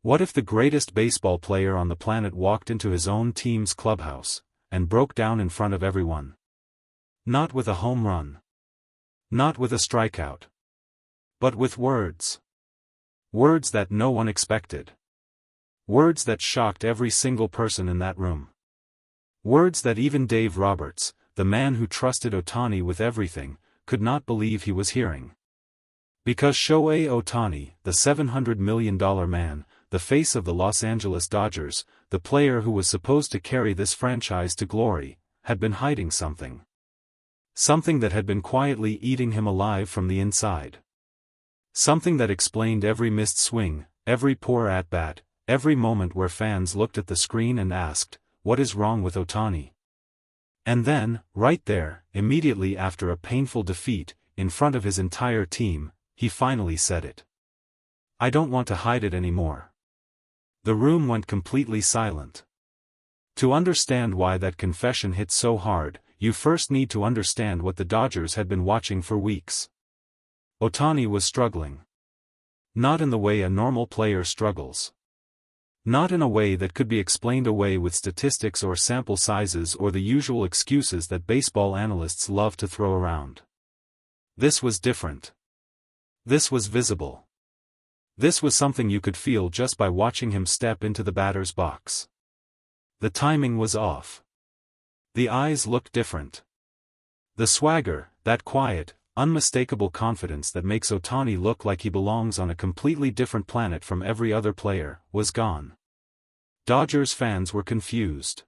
What if the greatest baseball player on the planet walked into his own team's clubhouse, and broke down in front of everyone? Not with a home run. Not with a strikeout. But with words. Words that no one expected. Words that shocked every single person in that room. Words that even Dave Roberts, the man who trusted Ohtani with everything, could not believe he was hearing. Because Shohei Ohtani, the $700 million man, the face of the Los Angeles Dodgers, the player who was supposed to carry this franchise to glory, had been hiding something. Something that had been quietly eating him alive from the inside. Something that explained every missed swing, every poor at-bat, every moment where fans looked at the screen and asked, "What is wrong with Ohtani?" And then, right there, immediately after a painful defeat, in front of his entire team, he finally said it. "I don't want to hide it anymore." The room went completely silent. To understand why that confession hit so hard, you first need to understand what the Dodgers had been watching for weeks. Ohtani was struggling. Not in the way a normal player struggles. Not in a way that could be explained away with statistics or sample sizes or the usual excuses that baseball analysts love to throw around. This was different. This was visible. This was something you could feel just by watching him step into the batter's box. The timing was off. The eyes looked different. The swagger, that quiet, unmistakable confidence that makes Ohtani look like he belongs on a completely different planet from every other player, was gone. Dodgers fans were confused.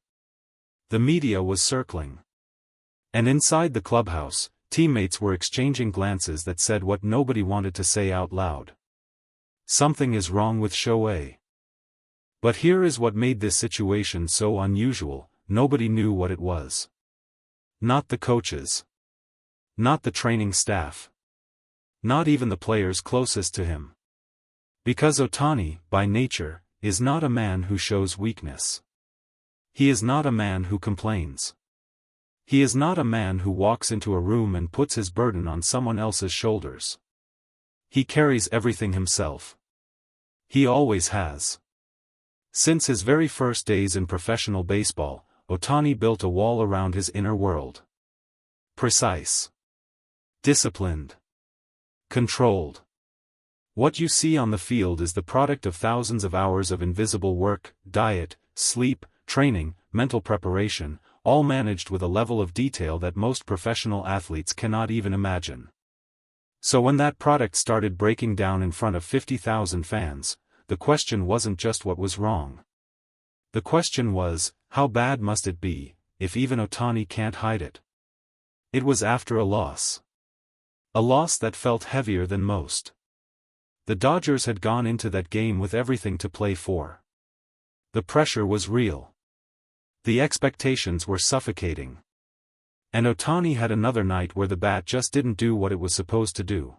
The media was circling. And inside the clubhouse, teammates were exchanging glances that said what nobody wanted to say out loud. Something is wrong with Shohei. But here is what made this situation so unusual: nobody knew what it was. Not the coaches. Not the training staff. Not even the players closest to him. Because Ohtani, by nature, is not a man who shows weakness. He is not a man who complains. He is not a man who walks into a room and puts his burden on someone else's shoulders. He carries everything himself. He always has. Since his very first days in professional baseball, Ohtani built a wall around his inner world. Precise. Disciplined. Controlled. What you see on the field is the product of thousands of hours of invisible work, diet, sleep, training, mental preparation, all managed with a level of detail that most professional athletes cannot even imagine. So when that product started breaking down in front of 50,000 fans, the question wasn't just what was wrong. The question was, how bad must it be, if even Ohtani can't hide it? It was after a loss. A loss that felt heavier than most. The Dodgers had gone into that game with everything to play for. The pressure was real. The expectations were suffocating. And Ohtani had another night where the bat just didn't do what it was supposed to do.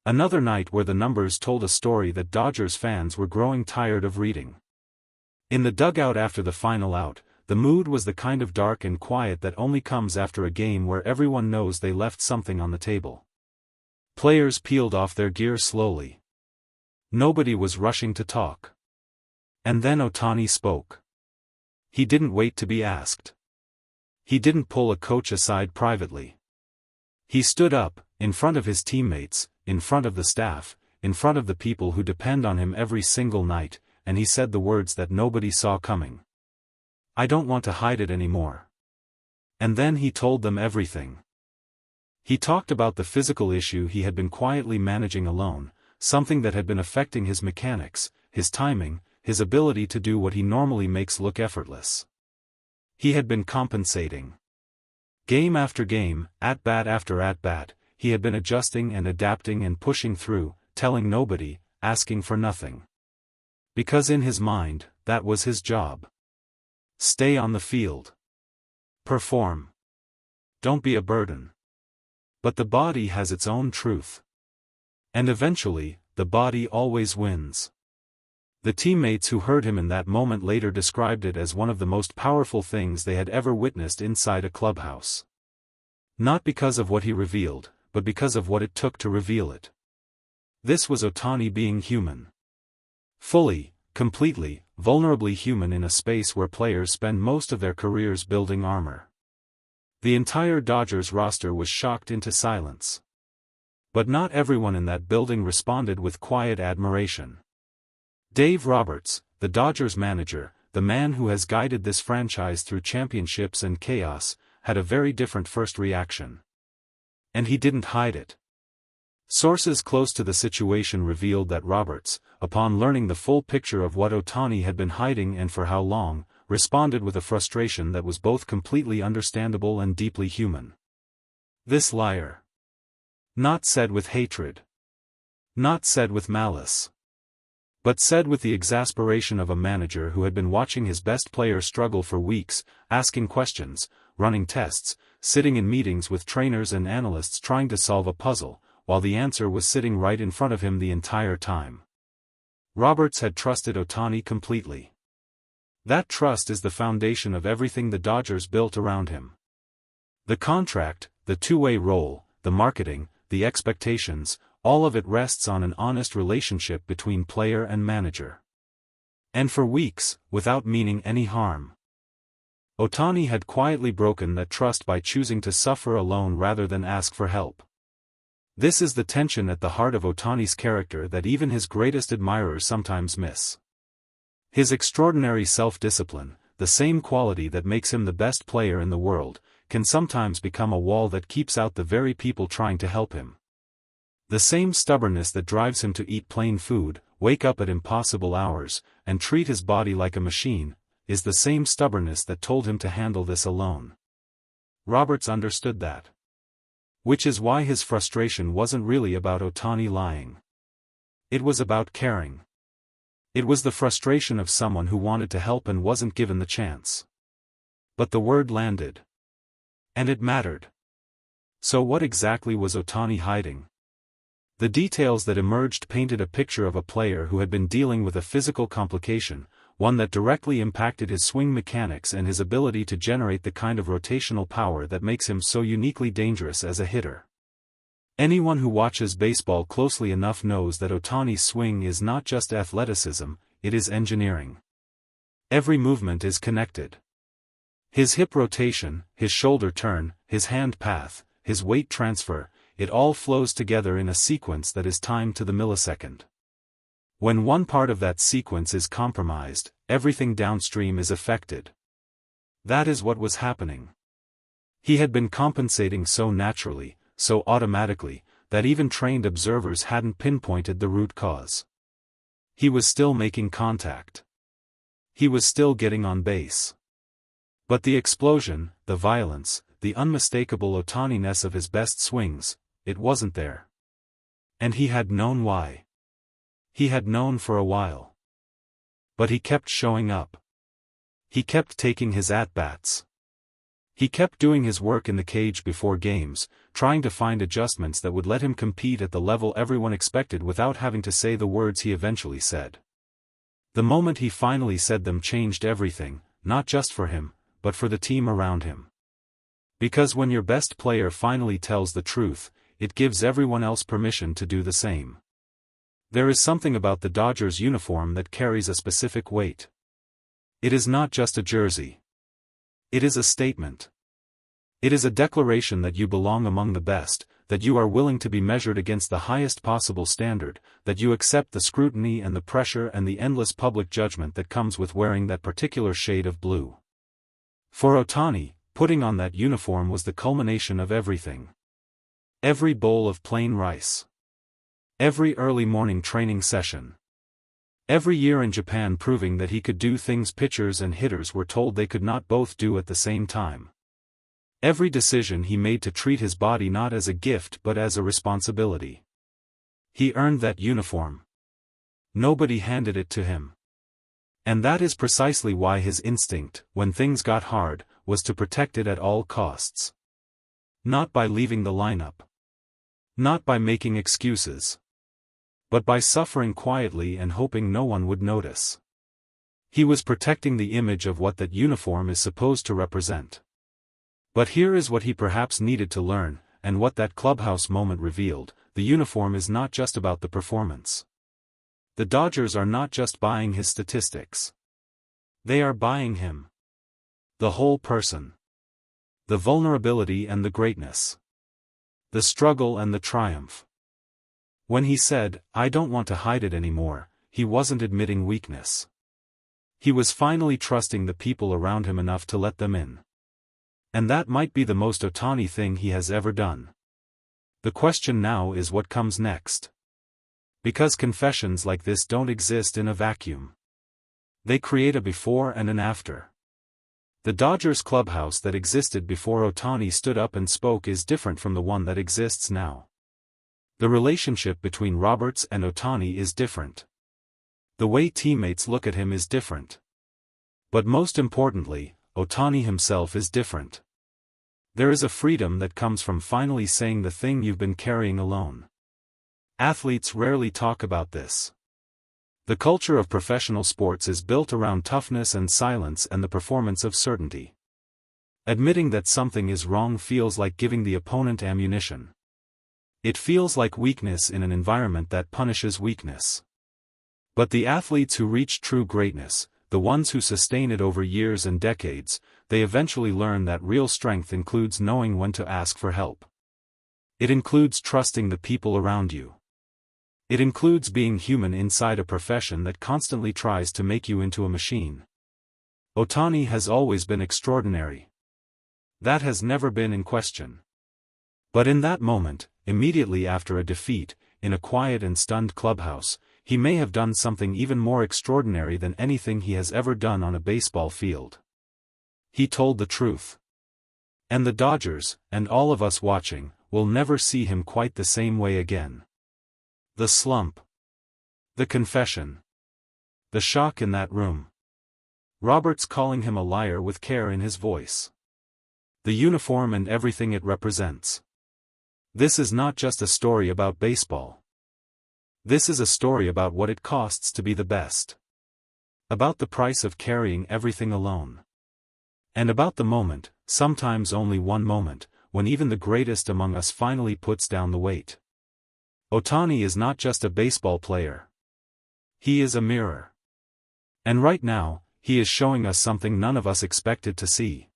Another night where the numbers told a story that Dodgers fans were growing tired of reading. In the dugout after the final out, the mood was the kind of dark and quiet that only comes after a game where everyone knows they left something on the table. Players peeled off their gear slowly. Nobody was rushing to talk. And then Ohtani spoke. He didn't wait to be asked. He didn't pull a coach aside privately. He stood up, in front of his teammates, in front of the staff, in front of the people who depend on him every single night, and he said the words that nobody saw coming. "I don't want to hide it anymore." And then he told them everything. He talked about the physical issue he had been quietly managing alone, something that had been affecting his mechanics, his timing, his ability to do what he normally makes look effortless. He had been compensating. Game after game, at-bat after at-bat, he had been adjusting and adapting and pushing through, telling nobody, asking for nothing. Because in his mind, that was his job. Stay on the field. Perform. Don't be a burden. But the body has its own truth. And eventually, the body always wins. The teammates who heard him in that moment later described it as one of the most powerful things they had ever witnessed inside a clubhouse. Not because of what he revealed, but because of what it took to reveal it. This was Ohtani being human. Fully, Completely, vulnerably human in a space where players spend most of their careers building armor. The entire Dodgers roster was shocked into silence. But not everyone in that building responded with quiet admiration. Dave Roberts, the Dodgers manager, the man who has guided this franchise through championships and chaos, had a very different first reaction. And he didn't hide it. Sources close to the situation revealed that Roberts, upon learning the full picture of what Ohtani had been hiding and for how long, responded with a frustration that was both completely understandable and deeply human. This liar. Not said with hatred. Not said with malice. But said with the exasperation of a manager who had been watching his best player struggle for weeks, asking questions, running tests, sitting in meetings with trainers and analysts trying to solve a puzzle, while the answer was sitting right in front of him the entire time. Roberts had trusted Ohtani completely. That trust is the foundation of everything the Dodgers built around him. The contract, the two-way role, the marketing, the expectations, all of it rests on an honest relationship between player and manager. And for weeks, without meaning any harm, Ohtani had quietly broken that trust by choosing to suffer alone rather than ask for help. This is the tension at the heart of Ohtani's character that even his greatest admirers sometimes miss. His extraordinary self-discipline, the same quality that makes him the best player in the world, can sometimes become a wall that keeps out the very people trying to help him. The same stubbornness that drives him to eat plain food, wake up at impossible hours, and treat his body like a machine, is the same stubbornness that told him to handle this alone. Roberts understood that. Which is why his frustration wasn't really about Ohtani lying. It was about caring. It was the frustration of someone who wanted to help and wasn't given the chance. But the word landed. And it mattered. So what exactly was Ohtani hiding? The details that emerged painted a picture of a player who had been dealing with a physical complication, one that directly impacted his swing mechanics and his ability to generate the kind of rotational power that makes him so uniquely dangerous as a hitter. Anyone who watches baseball closely enough knows that Ohtani's swing is not just athleticism, it is engineering. Every movement is connected. His hip rotation, his shoulder turn, his hand path, his weight transfer, it all flows together in a sequence that is timed to the millisecond. When one part of that sequence is compromised, everything downstream is affected. That is what was happening. He had been compensating so naturally, so automatically, that even trained observers hadn't pinpointed the root cause. He was still making contact. He was still getting on base. But the explosion, the violence, the unmistakable Ohtani-ness of his best swings, it wasn't there. And he had known why. He had known for a while. But he kept showing up. He kept taking his at-bats. He kept doing his work in the cage before games, trying to find adjustments that would let him compete at the level everyone expected without having to say the words he eventually said. The moment he finally said them changed everything, not just for him, but for the team around him. Because when your best player finally tells the truth, it gives everyone else permission to do the same. There is something about the Dodgers uniform that carries a specific weight. It is not just a jersey. It is a statement. It is a declaration that you belong among the best, that you are willing to be measured against the highest possible standard, that you accept the scrutiny and the pressure and the endless public judgment that comes with wearing that particular shade of blue. For Ohtani, putting on that uniform was the culmination of everything. Every bowl of plain rice. Every early morning training session. Every year in Japan proving that he could do things pitchers and hitters were told they could not both do at the same time. Every decision he made to treat his body not as a gift but as a responsibility. He earned that uniform. Nobody handed it to him. And that is precisely why his instinct, when things got hard, was to protect it at all costs. Not by leaving the lineup. Not by making excuses. But by suffering quietly and hoping no one would notice. He was protecting the image of what that uniform is supposed to represent. But here is what he perhaps needed to learn, and what that clubhouse moment revealed: the uniform is not just about the performance. The Dodgers are not just buying his statistics. They are buying him. The whole person. The vulnerability and the greatness. The struggle and the triumph. When he said, "I don't want to hide it anymore," he wasn't admitting weakness. He was finally trusting the people around him enough to let them in. And that might be the most Ohtani thing he has ever done. The question now is what comes next. Because confessions like this don't exist in a vacuum. They create a before and an after. The Dodgers clubhouse that existed before Ohtani stood up and spoke is different from the one that exists now. The relationship between Roberts and Ohtani is different. The way teammates look at him is different. But most importantly, Ohtani himself is different. There is a freedom that comes from finally saying the thing you've been carrying alone. Athletes rarely talk about this. The culture of professional sports is built around toughness and silence and the performance of certainty. Admitting that something is wrong feels like giving the opponent ammunition. It feels like weakness in an environment that punishes weakness. But the athletes who reach true greatness, the ones who sustain it over years and decades, they eventually learn that real strength includes knowing when to ask for help. It includes trusting the people around you. It includes being human inside a profession that constantly tries to make you into a machine. Ohtani has always been extraordinary. That has never been in question. But in that moment, immediately after a defeat, in a quiet and stunned clubhouse, he may have done something even more extraordinary than anything he has ever done on a baseball field. He told the truth. And the Dodgers, and all of us watching, will never see him quite the same way again. The slump. The confession. The shock in that room. Roberts calling him a liar with care in his voice. The uniform and everything it represents. This is not just a story about baseball. This is a story about what it costs to be the best. About the price of carrying everything alone. And about the moment, sometimes only one moment, when even the greatest among us finally puts down the weight. Ohtani is not just a baseball player. He is a mirror. And right now, he is showing us something none of us expected to see.